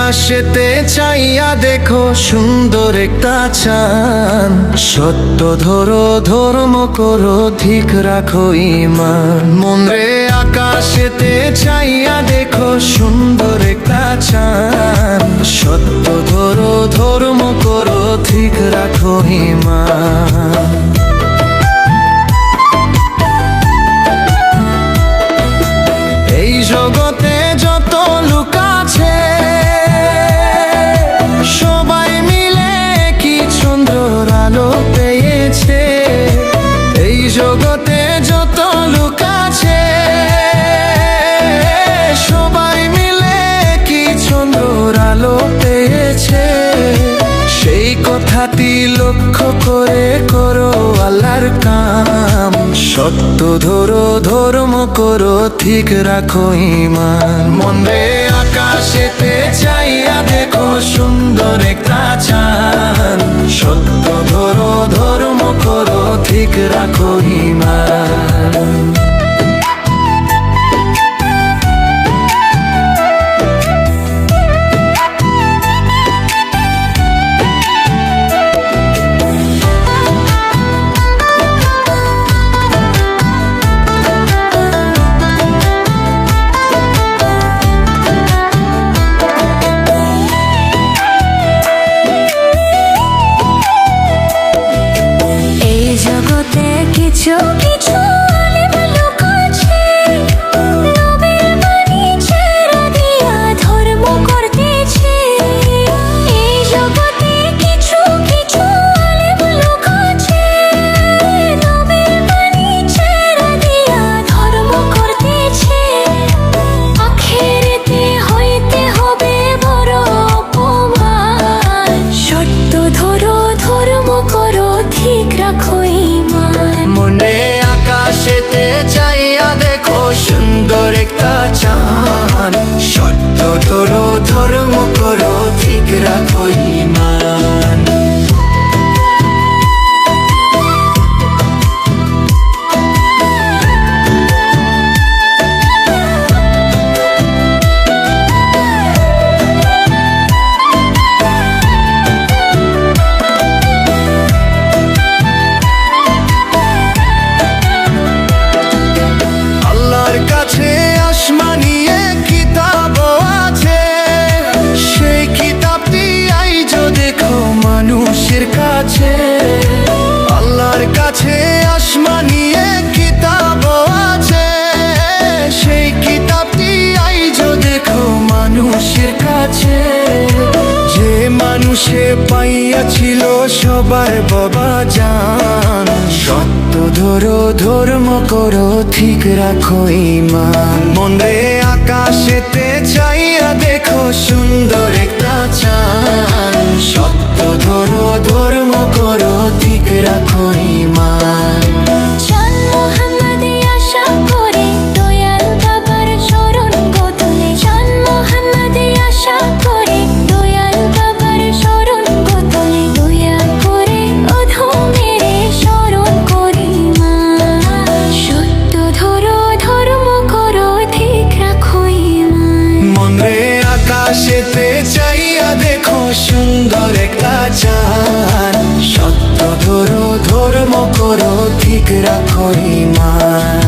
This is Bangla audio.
আকাশেতে চাইয়া দেখো সুন্দর একটা চাঁদ। সত্য ধরো, ধর্ম করো, ঠিক রাখো ঈমান। মন রে আকাশেতে চাইয়া দেখো সুন্দর একটা চাঁদ। সত্য ধরো, ধর্ম করো, ঠিক রাখো ঈমান। এই জগতে যত লোক আছে সবাই মিলে কি চন্দ্রের আলো পেয়েছে। এই জগতে যত লোক আছে সবাই মিলে কি চন্দ্রের আলো পেয়েছে। সেই কথাটি লক্ষ্য করে করো আল্লাহর কাম। সত্য ধরো, ধর্ম করো, ঠিক রাখো ঈমান। মন রে আকাশেতে চাইয়া দেখো সুন্দর একটা চাঁদ। সত্য ধরো, ধর্ম করো, ঠিক রাখো ঈমান। কিছু কিছু আলেম লোক আছে নবীর বাণী ছেড়ে দিয়া ধর্ম করতেছে। এই জগতে কিছু কিছু আলেম লোক আছে নবীর বাণী ছেড়ে দিয়া ধর্ম করতেছে। আখেরেতে হইতে হবে বড় অপমান। সত্য ধরো, ধর্ম করো, ঠিক রাখো ঈমান। মনে আকাশেতে চাইয়া দেখো সুন্দর একটা চাঁদ। সত্য ধরো, ধর্ম করো, ঠিক রাখো ঈমান। আল্লাহর কাছে আসমানি এক কিতাব আছে, সেই কিতাবটি আইজো দেখো মানুষের কাছে। যে মানুষে পাইয়াছিল সবার বাবা জান। সত্য ধরো, ধর্ম করো, ঠিক রাখো ঈমান। মন রে আকাশেতে চাইয়া দেখো সুন্দর একটা চাঁদ। সত্য ধরো, ধর্ম করো, ঠিক রাখো ঈমান। চল মুহাম্মদে আশা করে দয়াল বাবার শরণ গোতলে। চল মুহাম্মদে আশা করে দয়াল বাবার শরণ গোতলে। দয়া করে অধমেরে শরণ করি মা। সত্য ধরো, ধর্ম করো, ঠিক রাখো ঈমান। মন রে আকাশেতে চাইয়া দেখো সুন্দর একটা চাঁদ। সত্য ধরো, ধর্ম করো, ঠিক রাখো ঈমান।